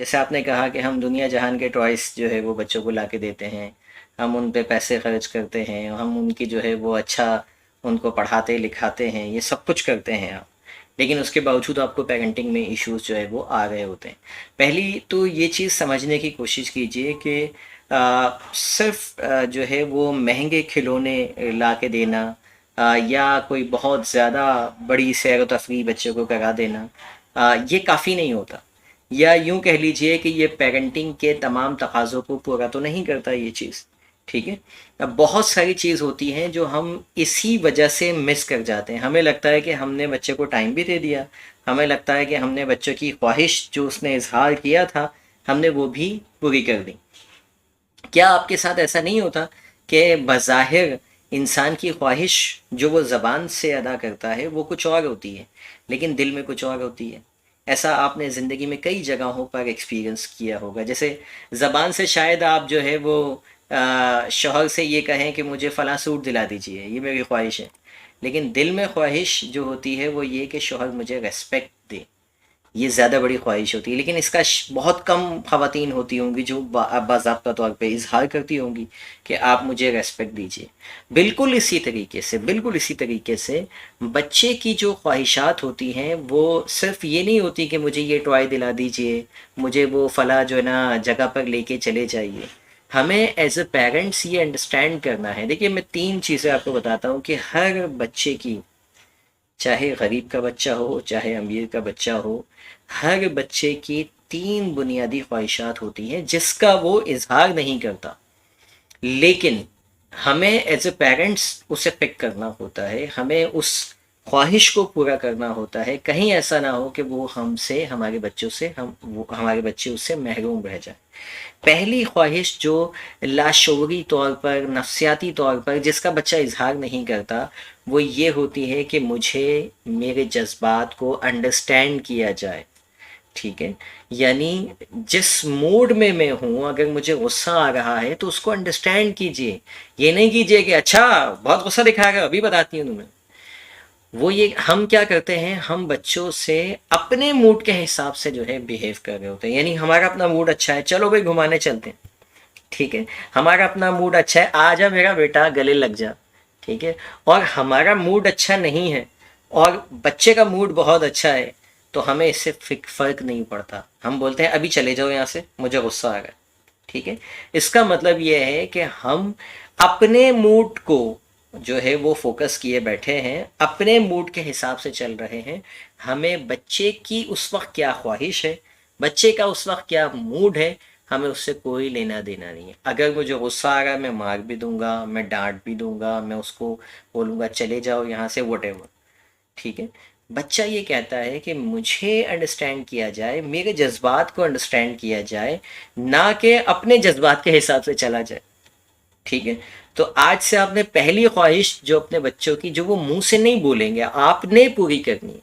जैसे आपने कहा कि हम दुनिया जहान के टॉयस जो है वो बच्चों को ला के देते हैं, हम उन पे पैसे खर्च करते हैं, हम उनकी जो है वो अच्छा उनको पढ़ाते लिखाते हैं, ये सब कुछ करते हैं आप। लेकिन उसके बावजूद आपको पेरेंटिंग में इश्यूज जो है वो आ रहे होते हैं। पहली तो ये चीज़ समझने की कोशिश कीजिए कि सिर्फ जो है वो महंगे खिलौने ला के देना या कोई बहुत ज़्यादा बड़ी सैर व तफरीह बच्चों को करा देना ये काफ़ी नहीं होता। या यूं कह लीजिए कि ये पेरेंटिंग के तमाम तकाज़ों को पूरा तो नहीं करता ये चीज़। ठीक है। अब बहुत सारी चीज़ होती हैं जो हम इसी वजह से मिस कर जाते हैं। हमें लगता है कि हमने बच्चे को टाइम भी दे दिया, हमें लगता है कि हमने बच्चों की ख्वाहिश जो उसने इजहार किया था हमने वो भी पूरी कर दी। क्या आपके साथ ऐसा नहीं होता कि बज़ाहिर इंसान की ख्वाहिश जो वो ज़बान से अदा करता है वो कुछ और होती है, लेकिन दिल में कुछ और होती है? ऐसा आपने ज़िंदगी में कई जगहों पर एक्सपीरियंस किया होगा। जैसे ज़बान से शायद आप जो है वो शौहर से ये कहें कि मुझे फ़लाँ सूट दिला दीजिए, ये मेरी ख्वाहिश है। लेकिन दिल में ख्वाहिश जो होती है वो ये कि शौहर मुझे रिस्पेक्ट दे, ये ज़्यादा बड़ी ख्वाहिश होती है। लेकिन इसका बहुत कम ख़वातीन होती होंगी जो बाज़ाब्ता तौर पे इजहार करती होंगी कि आप मुझे रेस्पेक्ट दीजिए। बिल्कुल इसी तरीके से बच्चे की जो ख्वाहिशात होती हैं वो सिर्फ ये नहीं होती कि मुझे ये टॉय दिला दीजिए, मुझे वो फ़ला जो है ना जगह पर लेके चले जाइए। हमें एज अ पेरेंट्स ये अंडरस्टैंड करना है। देखिए, मैं तीन चीज़ें आपको बताता हूँ कि हर बच्चे की, चाहे गरीब का बच्चा हो चाहे अमीर का बच्चा हो, हर बच्चे की तीन बुनियादी ख्वाहिशात होती हैं जिसका वो इजहार नहीं करता, लेकिन हमें एज ए पेरेंट्स उसे पिक करना होता है, हमें उस ख्वाहिश को पूरा करना होता है। कहीं ऐसा ना हो कि वो हमसे, हमारे बच्चों से, हमारे बच्चे उससे महरूम रह जाए। पहली ख्वाहिश जो लाशऊरी तौर पर, नफ्सियाती तौर पर जिसका बच्चा इजहार नहीं करता, वो ये होती है कि मुझे मेरे जज्बात को अंडरस्टैंड किया जाए। ठीक है। यानी जिस मूड में मैं हूं, अगर मुझे गुस्सा आ रहा है तो उसको अंडरस्टैंड कीजिए। ये नहीं कीजिए कि अच्छा बहुत गुस्सा दिखा रहा है, अभी बताती हूँ तुम्हें। वो ये हम क्या करते हैं, हम बच्चों से अपने मूड के हिसाब से जो है बिहेव कर रहे होते हैं। यानी हमारा अपना मूड अच्छा है, चलो भाई घुमाने चलते हैं। ठीक है। हमारा अपना मूड अच्छा है, आ जा मेरा बेटा गले लग जा। ठीक है। और हमारा मूड अच्छा नहीं है और बच्चे का मूड बहुत अच्छा है, तो हमें इससे फर्क नहीं पड़ता। हम बोलते हैं अभी चले जाओ यहाँ से, मुझे गुस्सा आ रहा है। ठीक है। इसका मतलब यह है कि हम अपने मूड को जो है वो फोकस किए बैठे हैं, अपने मूड के हिसाब से चल रहे हैं। हमें बच्चे की उस वक्त क्या ख्वाहिश है, बच्चे का उस वक्त क्या मूड है, हमें उससे कोई लेना देना नहीं है। अगर मुझे गुस्सा आ रहा है मैं मार भी दूंगा, मैं डांट भी दूंगा, मैं उसको बोलूंगा चले जाओ यहाँ से, वट। ठीक है। बच्चा ये कहता है कि मुझे अंडरस्टैंड किया जाए, मेरे जज्बात को अंडरस्टैंड किया जाए, ना कि अपने जज्बात के हिसाब से चला जाए। ठीक है। तो आज से आपने पहली ख्वाहिश जो अपने बच्चों की, जो वो मुंह से नहीं बोलेंगे, आपने पूरी करनी है,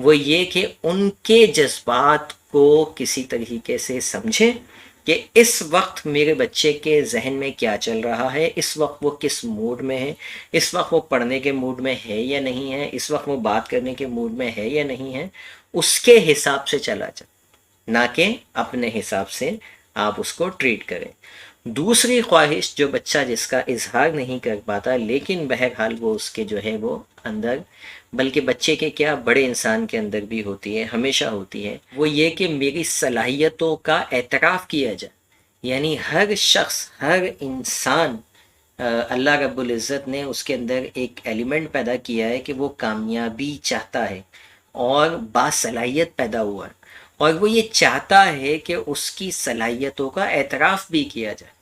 वो ये कि उनके जज्बात को किसी तरीके से समझें कि इस वक्त मेरे बच्चे के जहन में क्या चल रहा है, इस वक्त वो किस मूड में है, इस वक्त वो पढ़ने के मूड में है या नहीं है, इस वक्त वो बात करने के मूड में है या नहीं है। उसके हिसाब से चला जाए, ना कि अपने हिसाब से आप उसको ट्रीट करें। दूसरी ख्वाहिश जो बच्चा जिसका इजहार नहीं कर पाता, लेकिन बहरहाल वो उसके जो है वो अंदर, बल्कि बच्चे के क्या बड़े इंसान के अंदर भी होती है, हमेशा होती है, वो ये कि मेरी सलाहियतों का एतराफ़ किया जाए। यानी हर शख्स, हर इंसान, अल्लाह रब्बुल इज़्ज़त ने उसके अंदर एक एलिमेंट पैदा किया है कि वो कामयाबी चाहता है और बासलाहियत पैदा हुआ है, और वो ये चाहता है कि उसकी सलाहियतों का एतराफ़ भी किया जाए।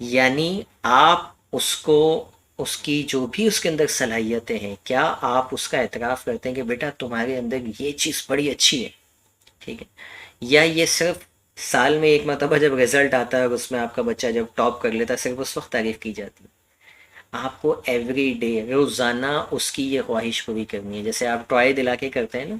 यानी आप उसको, उसकी जो भी उसके अंदर सलाहियतें हैं, क्या आप उसका एतराफ़ करते हैं कि बेटा तुम्हारे अंदर ये चीज़ बड़ी अच्छी है। ठीक है। या ये सिर्फ साल में एक मरतबा जब रिजल्ट आता है और उसमें आपका बच्चा जब टॉप कर लेता है, सिर्फ उस वक्त तारीफ़ की जाती है। आपको एवरी डे, रोज़ाना उसकी ये ख्वाहिश पूरी करनी है। जैसे आप टॉय दिला के करते हैं ना,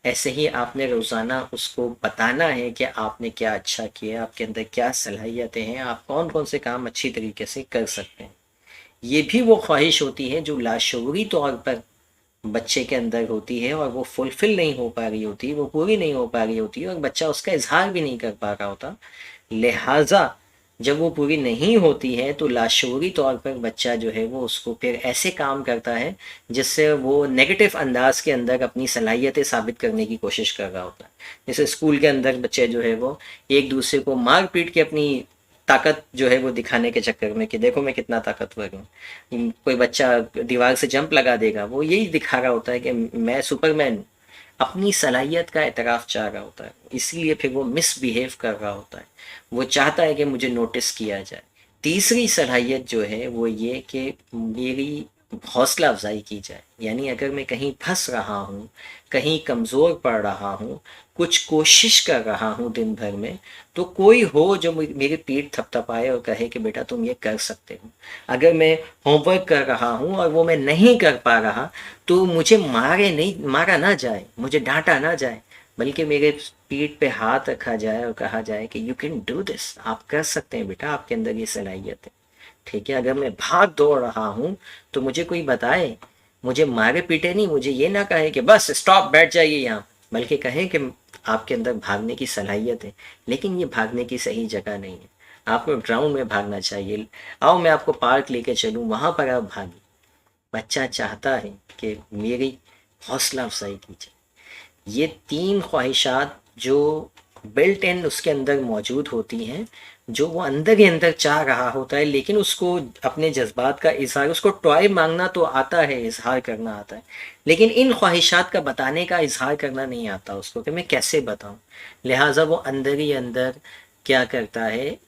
ऐसे ही आपने रोज़ाना उसको बताना है कि आपने क्या अच्छा किया, आपके अंदर क्या सलाहियतें हैं, आप कौन कौन से काम अच्छी तरीके से कर सकते हैं। ये भी वो ख्वाहिश होती है जो लाशऊरी तौर पर बच्चे के अंदर होती है और वो फुलफिल नहीं हो पा रही होती, वो पूरी नहीं हो पा रही होती और बच्चा उसका इजहार भी नहीं कर पा रहा होता। लिहाजा जब वो पूरी नहीं होती है तो लाशऊरी तौर पर बच्चा जो है वो उसको फिर ऐसे काम करता है जिससे वो नेगेटिव अंदाज के अंदर अपनी सलाहियतें साबित करने की कोशिश कर रहा होता है। जैसे स्कूल के अंदर बच्चे जो है वो एक दूसरे को मार पीट के अपनी ताकत जो है वो दिखाने के चक्कर में कि देखो मैं कितना ताकतवर हूँ। कोई बच्चा दीवार से जंप लगा देगा, वो यही दिखा रहा होता है कि मैं सुपरमैन हूँ। अपनी सलाहियत का एतराफ़ चाह रहा होता है, इसलिए फिर वो मिसबिहेव कर रहा होता है। वो चाहता है कि मुझे नोटिस किया जाए। तीसरी सलाहियत जो है वो ये कि मेरी हौसला अफ़ज़ाई की जाए। यानी अगर मैं कहीं फँस रहा हूँ, कहीं कमज़ोर पड़ रहा हूँ, कुछ कोशिश कर रहा हूँ दिन भर में, तो कोई हो जो मेरी पीठ थपथपाए और कहे कि बेटा तुम ये कर सकते हो। अगर मैं होमवर्क कर रहा हूँ और वो मैं नहीं कर पा रहा, तो मुझे मारा ना जाए, मुझे डांटा ना जाए, बल्कि मेरे पीठ पे हाथ रखा जाए और कहा जाए कि यू कैन डू दिस, आप कर सकते हैं बेटा, आपके अंदर ये सलाहियत है। ठीक है, अगर मैं भाग दौड़ रहा हूँ तो मुझे कोई बताए, मुझे मारे पीटे नहीं, मुझे ये ना कहे कि बस स्टॉप बैठ जाइए यहाँ, बल्कि कहें कि आपके अंदर भागने की सलाहियत है, लेकिन ये भागने की सही जगह नहीं है, आपको ग्राउंड में भागना चाहिए। आओ मैं आपको पार्क लेके चलूँ, वहाँ पर आप भागिए। बच्चा चाहता है कि मेरी हौसला अफजाई की जाए। ये तीन ख्वाहिशात जो बिल्ट इन उसके अंदर मौजूद होती हैं, जो वो अंदर ही अंदर चाह रहा होता है, लेकिन उसको अपने जज्बात का इजहार, उसको टॉय मांगना तो आता है, इजहार करना आता है, लेकिन इन ख्वाहिशात का बताने का इजहार करना नहीं आता उसको कि मैं कैसे बताऊं। लिहाजा वो अंदर ही अंदर क्या करता है,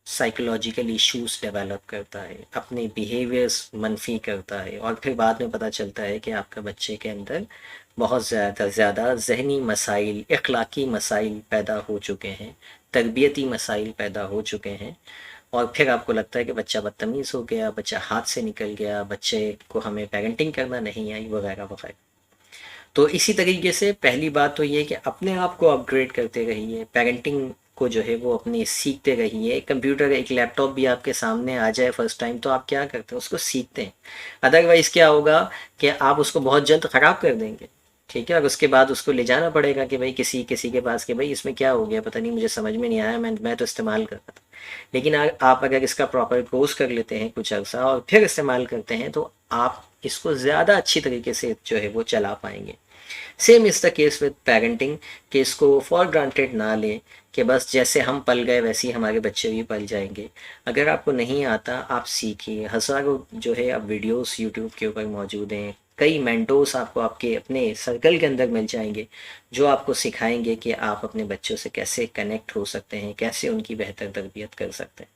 साइकोलॉजिकल इश्यूज डेवलप करता है, अपने बिहेवियर्स मनफी करता है, और फिर बाद में पता चलता है कि आपका बच्चे के अंदर बहुत ज़्यादा ज़हनी मसाइल, अखलाकी मसाइल पैदा हो चुके हैं, तरबियती मसाइल पैदा हो चुके हैं, और फिर आपको लगता है कि बच्चा बदतमीज़ हो गया, बच्चा हाथ से निकल गया, बच्चे को हमें पेरेंटिंग करना नहीं आई, वगैरह वगैरह। तो इसी तरीके से पहली बात तो ये कि अपने आप को अपग्रेड करते रहिए, पेरेंटिंग को जो है वो अपनी सीखते रहिए। कंप्यूटर, एक लैपटॉप भी आपके सामने आ जाए फर्स्ट टाइम तो आप क्या करते हैं, उसको सीखते हैं। अदरवाइज़ क्या होगा कि आप उसको बहुत जल्द ख़राब कर देंगे। ठीक है, और उसके बाद उसको ले जाना पड़ेगा कि भाई किसी किसी के पास, कि भाई इसमें क्या हो गया, पता नहीं, मुझे समझ में नहीं आया, मैं तो इस्तेमाल कर रहा था। लेकिन आप अगर इसका प्रॉपर कोर्स कर लेते हैं कुछ अर्सा और फिर इस्तेमाल करते हैं, तो आप इसको ज़्यादा अच्छी तरीके से जो है वो चला पाएंगे। Same is the case with parenting, कि इसको फॉर ग्रांटेड ना लें कि बस जैसे हम पल गए वैसे ही हमारे बच्चे भी पल जाएंगे। अगर आपको नहीं आता, आप सीखिए। हज़ारों जो है अब वीडियोस यूट्यूब के ऊपर मौजूद हैं, कई मेंटोर्स आपको आपके अपने सर्कल के अंदर मिल जाएंगे जो आपको सिखाएंगे कि आप अपने बच्चों से कैसे कनेक्ट हो सकते हैं, कैसे उनकी बेहतर तरबियत कर सकते हैं।